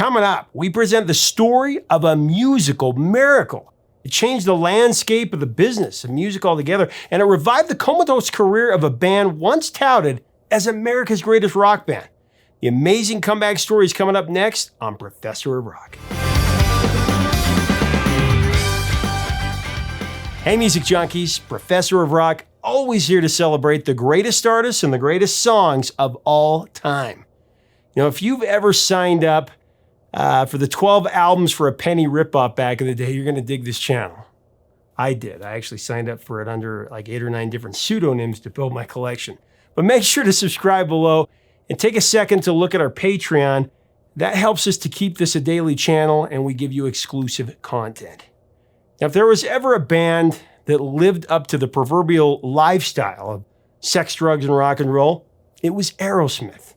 Coming up, we present the story of a musical miracle. It changed the landscape of the business of music altogether, and it revived the comatose career of a band once touted as America's greatest rock band. The amazing comeback story is coming up next on Professor of Rock. Hey music junkies, Professor of Rock, always here to celebrate the greatest artists and the greatest songs of all time. You know, if you've ever signed up for the 12 albums for a penny ripoff back in the day, you're going to dig this channel. I did. I actually signed up for it under like 8 or 9 different pseudonyms to build my collection. But make sure to subscribe below and take a second to look at our Patreon. That helps us to keep this a daily channel, and we give you exclusive content. Now, if there was ever a band that lived up to the proverbial lifestyle of sex, drugs, and rock and roll, it was Aerosmith.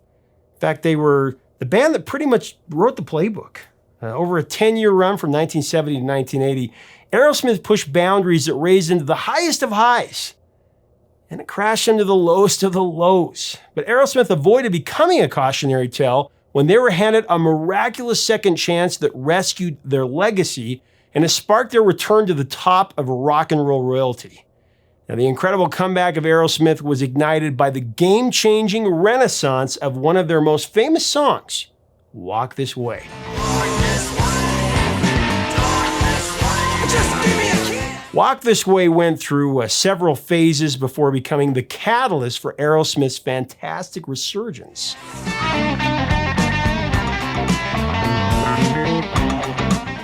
In fact, they were the band that pretty much wrote the playbook. Over a 10-year run from 1970 to 1980, Aerosmith pushed boundaries that raised into the highest of highs, and it crashed into the lowest of the lows. But Aerosmith avoided becoming a cautionary tale when they were handed a miraculous second chance that rescued their legacy and has sparked their return to the top of rock and roll royalty. Now, the incredible comeback of Aerosmith was ignited by the game-changing renaissance of one of their most famous songs, Walk This Way. Walk This Way went through several phases before becoming the catalyst for Aerosmith's fantastic resurgence.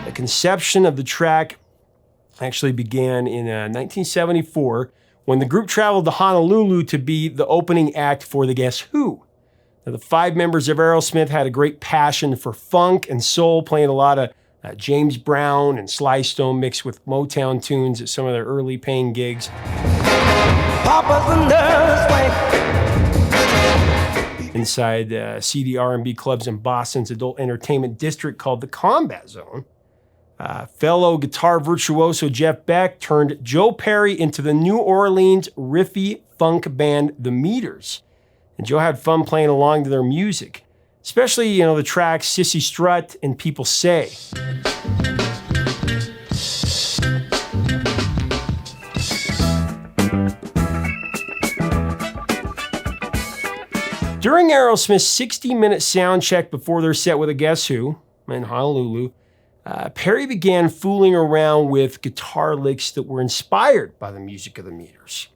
The conception of the track actually began in 1974 when the group traveled to Honolulu to be the opening act for the Guess Who. Now, the 5 members of Aerosmith had a great passion for funk and soul, playing a lot of James Brown and Sly Stone mixed with Motown tunes at some of their early paying gigs. Inside seedy R&B clubs in Boston's adult entertainment district called the Combat Zone. Fellow guitar virtuoso Jeff Beck turned Joe Perry into the New Orleans riffy funk band The Meters. And Joe had fun playing along to their music, especially, the tracks Sissy Strut and People Say. During Aerosmith's 60-minute sound check before their set with a Guess Who in Honolulu, Perry began fooling around with guitar licks that were inspired by the music of The Meters.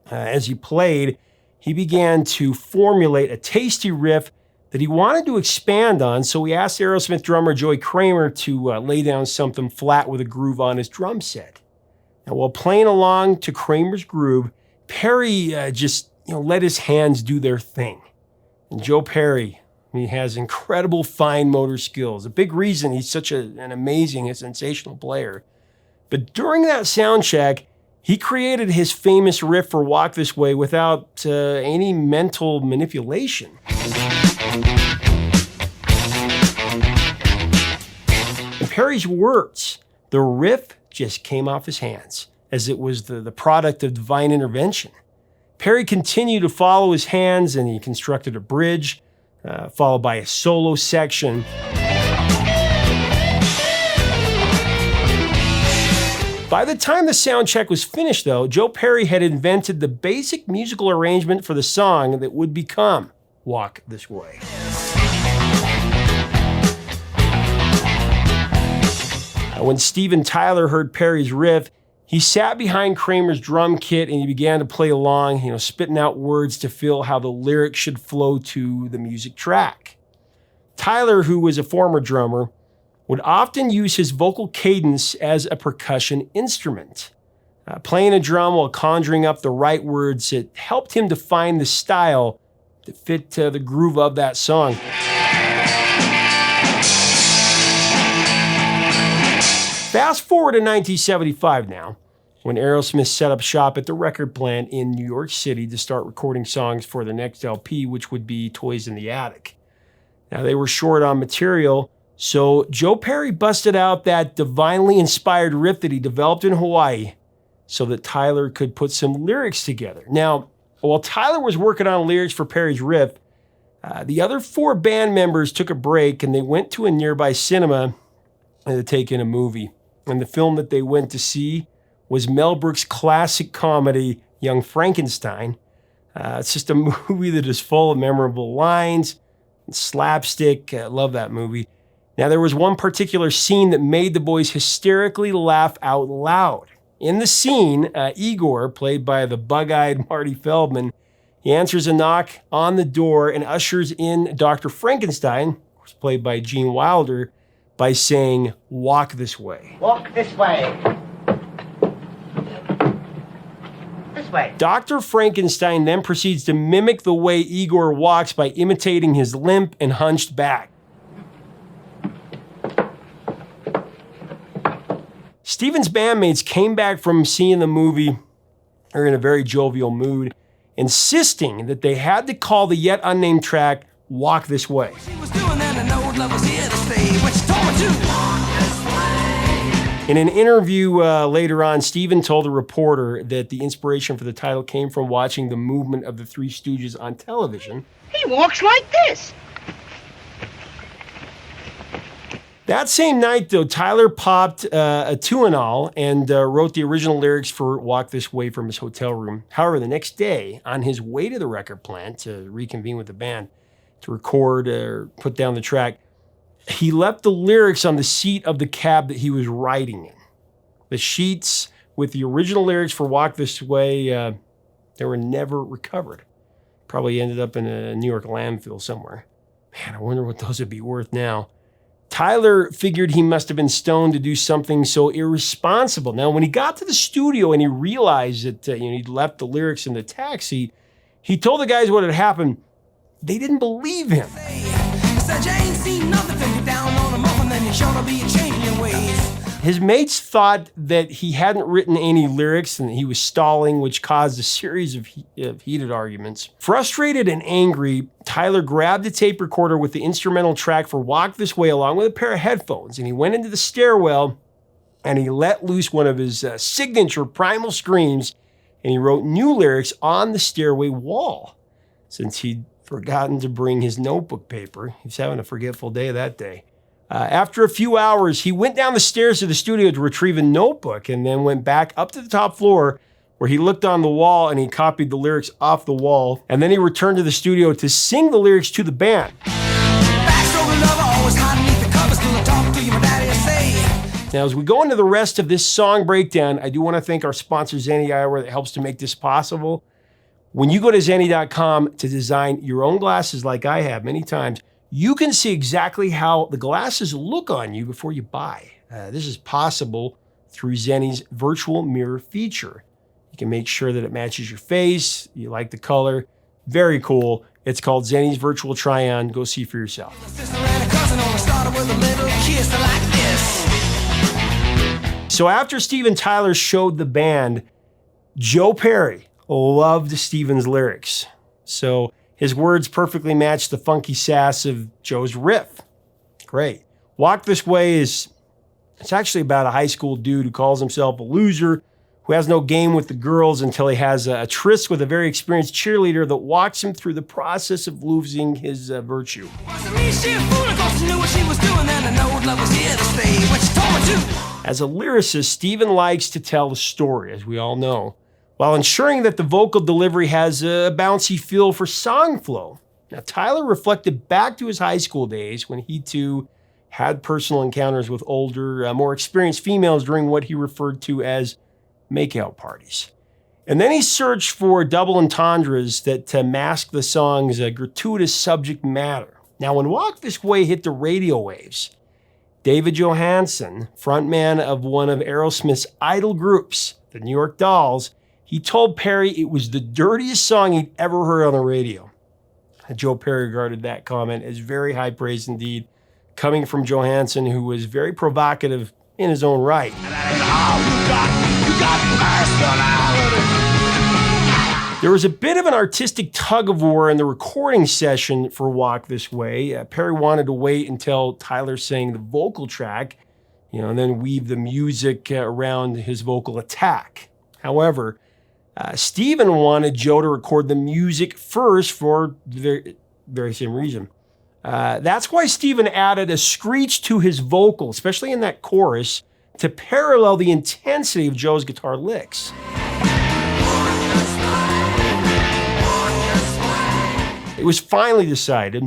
As he played, he began to formulate a tasty riff that he wanted to expand on, so he asked Aerosmith drummer Joey Kramer to lay down something flat with a groove on his drum set. Now, while playing along to Kramer's groove, Perry just let his hands do their thing. And Joe Perry, he has incredible fine motor skills. A big reason he's such an amazing and sensational player. But during that sound check, he created his famous riff for Walk This Way without any mental manipulation. In Perry's words, the riff just came off his hands, as it was the product of divine intervention. Perry continued to follow his hands, and he constructed a bridge, followed by a solo section. By the time the sound check was finished, though, Joe Perry had invented the basic musical arrangement for the song that would become Walk This Way. When Steven Tyler heard Perry's riff, he sat behind Kramer's drum kit and he began to play along, spitting out words to feel how the lyrics should flow to the music track. Tyler, who was a former drummer, would often use his vocal cadence as a percussion instrument. Playing a drum while conjuring up the right words, it helped him define the style that fit the groove of that song. Fast forward to 1975 now, when Aerosmith set up shop at the record plant in New York City to start recording songs for the next LP, which would be Toys in the Attic. Now, they were short on material, so Joe Perry busted out that divinely inspired riff that he developed in Hawaii so that Tyler could put some lyrics together. Now, while Tyler was working on lyrics for Perry's riff, The other 4 band members took a break and they went to a nearby cinema to take in a movie. And the film that they went to see was Mel Brooks' classic comedy, Young Frankenstein. It's just a movie that is full of memorable lines and slapstick. I love that movie. Now, there was one particular scene that made the boys hysterically laugh out loud. In the scene, Igor, played by the bug-eyed Marty Feldman, he answers a knock on the door and ushers in Dr. Frankenstein, who's played by Gene Wilder, by saying, "Walk this way." Walk this way. This way. Dr. Frankenstein then proceeds to mimic the way Igor walks by imitating his limp and hunched back. Steven's bandmates came back from seeing the movie, are in a very jovial mood, insisting that they had to call the yet unnamed track "Walk This Way." In an interview later on, Steven told a reporter that the inspiration for the title came from watching the movement of the Three Stooges on television. He walks like this. That same night, though, Tyler popped a Tuinal and wrote the original lyrics for Walk This Way from his hotel room. However, the next day, on his way to the record plant to reconvene with the band to record or put down the track, he left the lyrics on the seat of the cab that he was riding in. The sheets with the original lyrics for Walk This Way, they were never recovered. Probably ended up in a New York landfill somewhere. Man, I wonder what those would be worth now. Tyler figured he must have been stoned to do something so irresponsible. Now, when he got to the studio and he realized that he'd left the lyrics in the taxi, he told the guys what had happened. They didn't believe him. His mates thought that he hadn't written any lyrics and that he was stalling, which caused a series of heated arguments. Frustrated and angry, Tyler grabbed a tape recorder with the instrumental track for Walk This Way along with a pair of headphones, and he went into the stairwell and he let loose one of his signature primal screams, and he wrote new lyrics on the stairway wall. Since he'd forgotten to bring his notebook paper, he was having a forgetful day that day. After a few hours, he went down the stairs to the studio to retrieve a notebook and then went back up to the top floor where he looked on the wall and he copied the lyrics off the wall. And then he returned to the studio to sing the lyrics to the band. Now, as we go into the rest of this song breakdown, I do want to thank our sponsor, Zenni Eyewear, that helps to make this possible. When you go to Zenni.com to design your own glasses like I have many times, you can see exactly how the glasses look on you before you buy. This is possible through Zenni's virtual mirror feature. You can make sure that it matches your face, you like the color. Very cool. It's called Zenni's Virtual Try-On. Go see for yourself. So after Steven Tyler showed the band, Joe Perry loved Steven's lyrics. So his words perfectly match the funky sass of Joe's riff. Great. Walk This Way it's actually about a high school dude who calls himself a loser, who has no game with the girls until he has a tryst with a very experienced cheerleader that walks him through the process of losing his virtue. As a lyricist, Steven likes to tell the story, as we all know, while ensuring that the vocal delivery has a bouncy feel for song flow. Now, Tyler reflected back to his high school days when he too had personal encounters with older, more experienced females during what he referred to as makeout parties. And then he searched for double entendres that mask the song's gratuitous subject matter. Now, when Walk This Way hit the radio waves, David Johansen, frontman of one of Aerosmith's idol groups, the New York Dolls, he told Perry it was the dirtiest song he'd ever heard on the radio. Joe Perry regarded that comment as very high praise indeed, coming from Johansen, who was very provocative in his own right. There was a bit of an artistic tug-of-war in the recording session for Walk This Way. Perry wanted to wait until Tyler sang the vocal track, and then weave the music around his vocal attack. However, Steven wanted Joe to record the music first for very same reason. That's why Steven added a screech to his vocal, especially in that chorus, to parallel the intensity of Joe's guitar licks. It was finally decided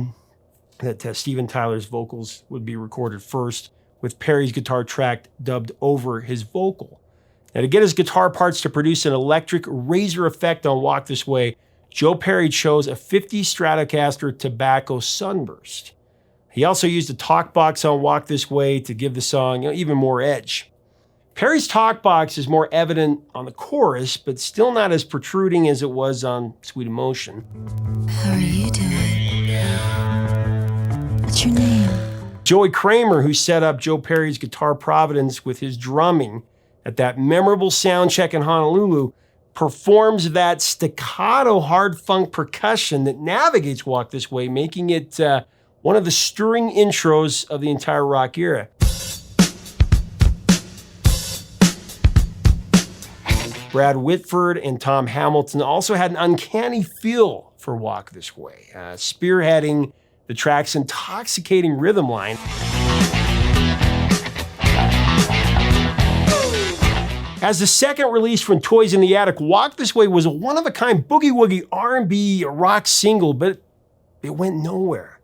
that Steven Tyler's vocals would be recorded first, with Perry's guitar track dubbed over his vocal. Now, to get his guitar parts to produce an electric razor effect on Walk This Way, Joe Perry chose a 50 Stratocaster Tobacco Sunburst. He also used a talk box on Walk This Way to give the song even more edge. Perry's talk box is more evident on the chorus, but still not as protruding as it was on Sweet Emotion. How are you doing? What's your name? Joey Kramer, who set up Joe Perry's Guitar Providence with his drumming at that memorable sound check in Honolulu, performs that staccato hard funk percussion that navigates Walk This Way, making it one of the stirring intros of the entire rock era. Brad Whitford and Tom Hamilton also had an uncanny feel for Walk This Way, spearheading the track's intoxicating rhythm line. As the second release from Toys in the Attic, Walk This Way was a one-of-a-kind boogie-woogie R&B rock single, but it went nowhere.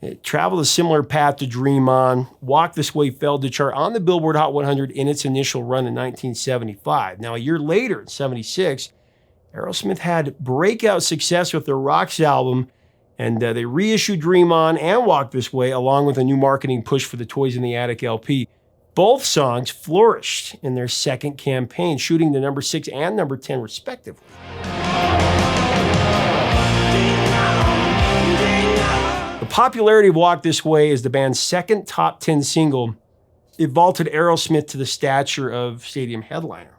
It traveled a similar path to Dream On. Walk This Way failed to chart on the Billboard Hot 100 in its initial run in 1975. Now, a year later, in 76, Aerosmith had breakout success with their Rocks album, and they reissued Dream On and Walk This Way, along with a new marketing push for the Toys in the Attic LP. Both songs flourished in their second campaign, shooting to number 6 and number 10 respectively. The popularity of Walk This Way is the band's second top 10 single. It vaulted Aerosmith to the stature of stadium headliner.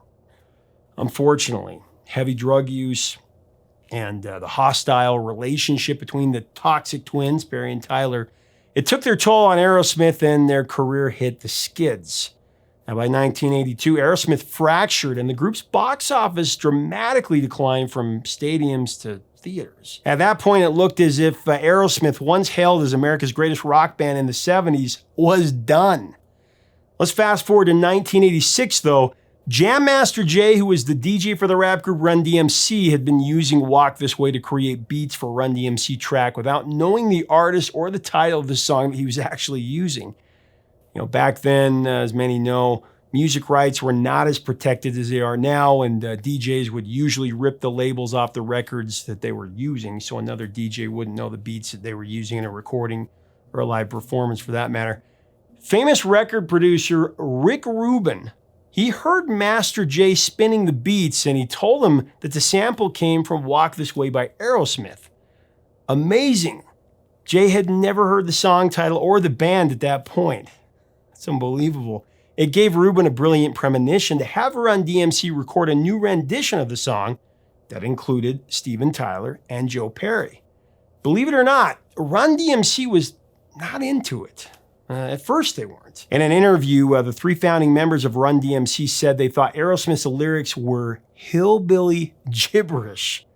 Unfortunately, heavy drug use and the hostile relationship between the toxic twins, Perry and Tyler, it took their toll on Aerosmith, and their career hit the skids. Now, by 1982, Aerosmith fractured, and the group's box office dramatically declined from stadiums to theaters. At that point, it looked as if Aerosmith, once hailed as America's greatest rock band in the 70s, was done. Let's fast forward to 1986, though. Jam Master Jay, who was the DJ for the rap group Run DMC, had been using Walk This Way to create beats for Run DMC track without knowing the artist or the title of the song that he was actually using. Back then, as many know, music rights were not as protected as they are now, and DJs would usually rip the labels off the records that they were using, so another DJ wouldn't know the beats that they were using in a recording or a live performance for that matter. Famous record producer Rick Rubin, he heard Master Jay spinning the beats, and he told him that the sample came from Walk This Way by Aerosmith. Amazing. Jay had never heard the song title or the band at that point. That's unbelievable. It gave Rubin a brilliant premonition to have Run DMC record a new rendition of the song that included Steven Tyler and Joe Perry. Believe it or not, Run DMC was not into it. At first, they weren't. In an interview, the three founding members of Run DMC said they thought Aerosmith's lyrics were hillbilly gibberish.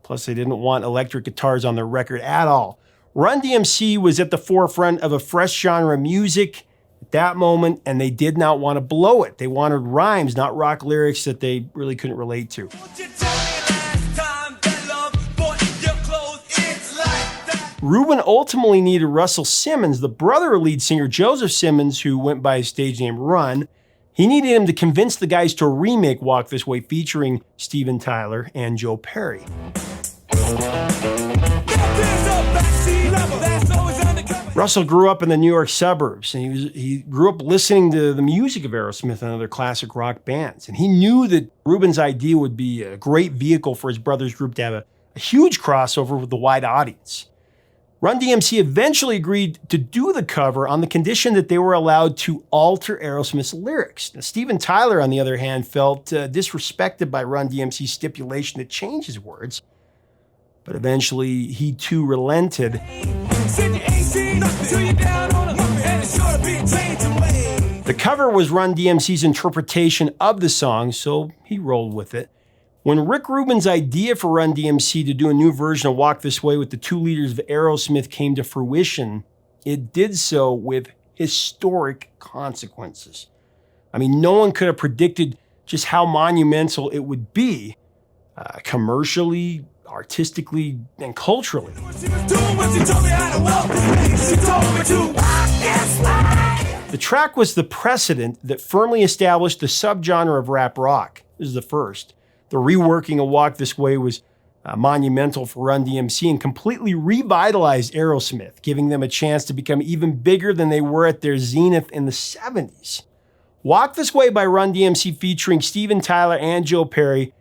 Plus, they didn't want electric guitars on their record at all. Run DMC was at the forefront of a fresh genre of music at that moment, and they did not want to blow it. They wanted rhymes, not rock lyrics that they really couldn't relate to. Rubin ultimately needed Russell Simmons, the brother of lead singer Joseph Simmons, who went by his stage name Run. He needed him to convince the guys to remake Walk This Way featuring Steven Tyler and Joe Perry. Russell grew up in the New York suburbs, and he grew up listening to the music of Aerosmith and other classic rock bands. And he knew that Rubin's idea would be a great vehicle for his brother's group to have a huge crossover with the wide audience. Run DMC eventually agreed to do the cover on the condition that they were allowed to alter Aerosmith's lyrics. Now, Steven Tyler, on the other hand, felt disrespected by Run DMC's stipulation to change his words. But eventually, he too relented. The cover was Run DMC's interpretation of the song, so he rolled with it. When Rick Rubin's idea for Run DMC to do a new version of Walk This Way with the two leaders of Aerosmith came to fruition, it did so with historic consequences. I mean, no one could have predicted just how monumental it would be, commercially, artistically, and culturally. The track was the precedent that firmly established the subgenre of rap rock. This is the first. The reworking of Walk This Way was monumental for Run DMC and completely revitalized Aerosmith, giving them a chance to become even bigger than they were at their zenith in the 70s. Walk This Way by Run DMC featuring Steven Tyler and Joe Perry,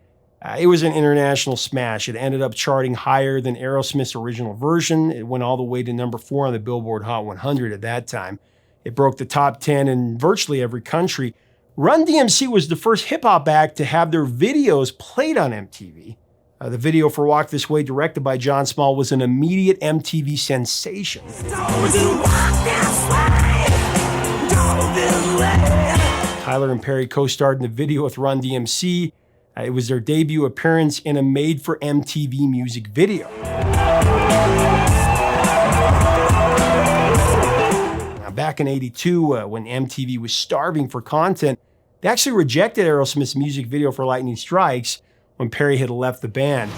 it was an international smash. It ended up charting higher than Aerosmith's original version. It went all the way to number 4 on the Billboard Hot 100 at that time. It broke the top 10 in virtually every country. Run DMC was the first hip-hop act to have their videos played on MTV. The video for Walk This Way, directed by John Small, was an immediate MTV sensation. Tyler and Perry co-starred in the video with Run DMC. It was their debut appearance in a made-for-MTV music video. Now, back in '82, when MTV was starving for content, they actually rejected Aerosmith's music video for Lightning Strikes when Perry had left the band.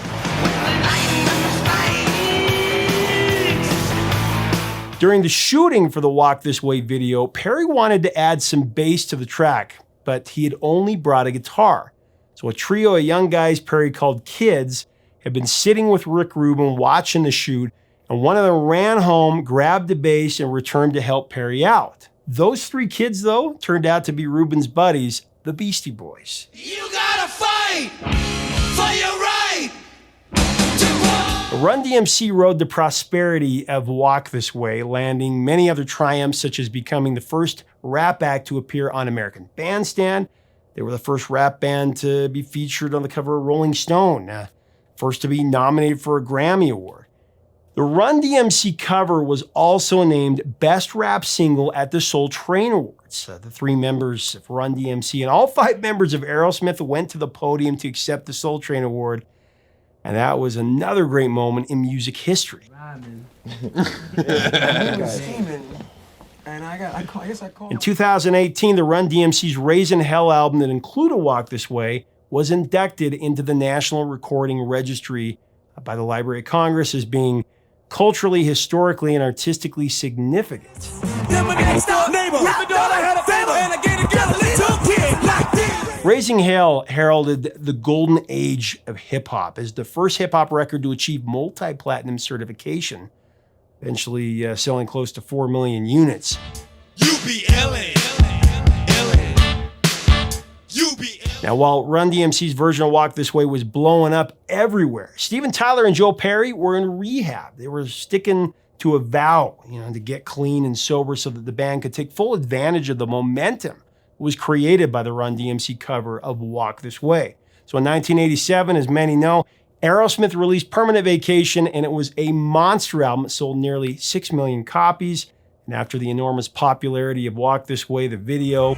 During the shooting for the Walk This Way video, Perry wanted to add some bass to the track, but he had only brought a guitar. So a trio of young guys Perry called Kids had been sitting with Rick Rubin watching the shoot, and one of them ran home, grabbed the bass, and returned to help Perry out. Those 3 kids, though, turned out to be Rubin's buddies, the Beastie Boys. You gotta fight for your right to Run DMC rode the prosperity of Walk This Way, landing many other triumphs, such as becoming the first rap act to appear on American Bandstand. They were the first rap band to be featured on the cover of Rolling Stone, first to be nominated for a Grammy Award. The Run DMC cover was also named Best Rap Single at the Soul Train Awards. The 3 members of Run DMC and all 5 members of Aerosmith went to the podium to accept the Soul Train Award, and that was another great moment in music history. In 2018, the Run DMC's Raising Hell album that included Walk This Way was inducted into the National Recording Registry by the Library of Congress as being culturally, historically, and artistically significant. Raising Hell heralded the golden age of hip-hop as the first hip-hop record to achieve multi-platinum certification, eventually selling close to 4 million units. Now, while Run DMC's version of Walk This Way was blowing up everywhere, Steven Tyler and Joe Perry were in rehab. They were sticking to a vow, to get clean and sober so that the band could take full advantage of the momentum that was created by the Run DMC cover of Walk This Way. So in 1987, as many know, Aerosmith released Permanent Vacation, and it was a monster album. It sold nearly 6 million copies. And after the enormous popularity of Walk This Way, the video,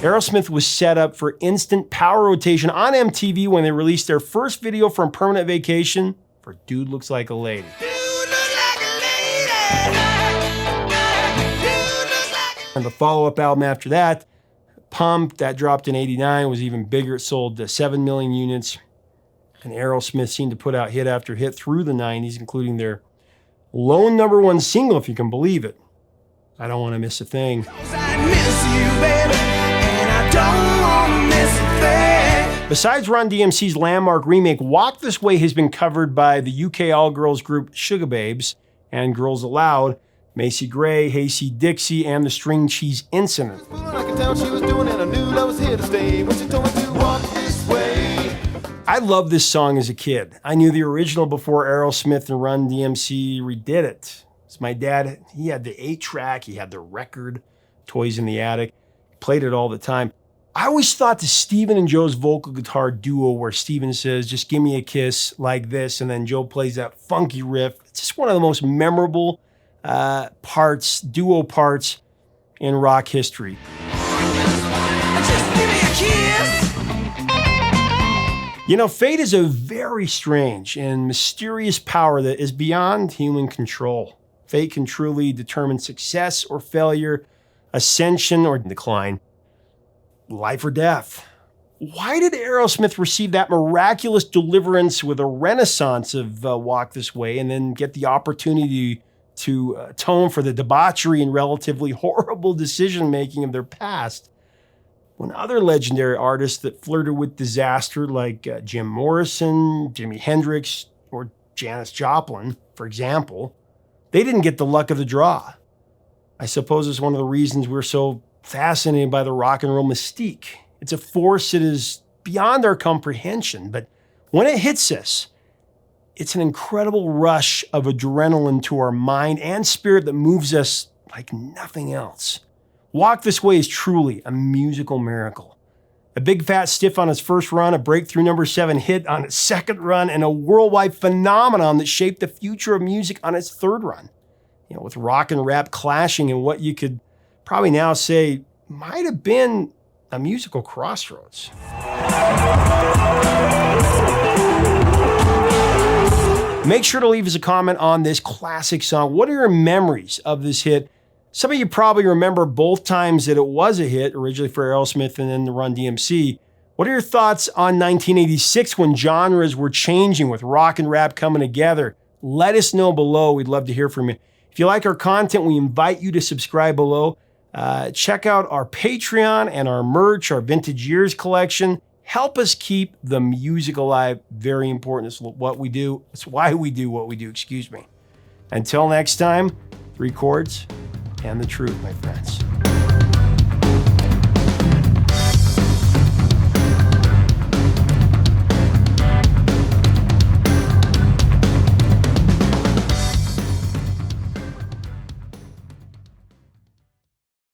Aerosmith was set up for instant power rotation on MTV when they released their first video from Permanent Vacation for Dude Looks Like a Lady. And the follow-up album after that, Pump, that dropped in '89, was even bigger. It sold 7 million units. And Aerosmith seemed to put out hit after hit through the 90s, including their lone #1 single, if you can believe it, I Don't Want to Miss a Thing. Besides Run DMC's landmark remake, Walk This Way has been covered by the UK all-girls group Sugababes and Girls Aloud, Macy Gray, Hasty Dixie, and the String Cheese Incident. I loved this song as a kid. I knew the original before Aerosmith and Run DMC redid it. So my dad, he had the 8-track, he had the record, Toys in the Attic, played it all the time. I always thought the Steven and Joe's vocal guitar duo where Steven says, "Just give me a kiss like this," and then Joe plays that funky riff. It's just one of the most memorable duo parts in rock history. Just give me a kiss. You know, fate is a very strange and mysterious power that is beyond human control. Fate can truly determine success or failure, ascension or decline, life or death. Why did Aerosmith receive that miraculous deliverance with a renaissance of Walk This Way and then get the opportunity to atone for the debauchery and relatively horrible decision-making of their past, when other legendary artists that flirted with disaster like Jim Morrison, Jimi Hendrix, or Janis Joplin, for example, they didn't get the luck of the draw? I suppose it's one of the reasons we're so fascinated by the rock and roll mystique. It's a force that is beyond our comprehension, but when it hits us, it's an incredible rush of adrenaline to our mind and spirit that moves us like nothing else. Walk This Way is truly a musical miracle. A big fat stiff on its first run, a breakthrough #7 hit on its second run, and a worldwide phenomenon that shaped the future of music on its third run. You know, with rock and rap clashing in what you could probably now say might have been a musical crossroads. Make sure to leave us a comment on this classic song. What are your memories of this hit? Some of you probably remember both times that it was a hit, originally for Aerosmith and then the Run DMC. What are your thoughts on 1986 when genres were changing with rock and rap coming together? Let us know below. We'd love to hear from you. If you like our content, we invite you to subscribe below. Check out our Patreon and our merch, our Vintage Years collection. Help us keep the music alive. Very important. It's what we do. It's why we do what we do. Excuse me. Until next time, 3 chords and the truth, my friends.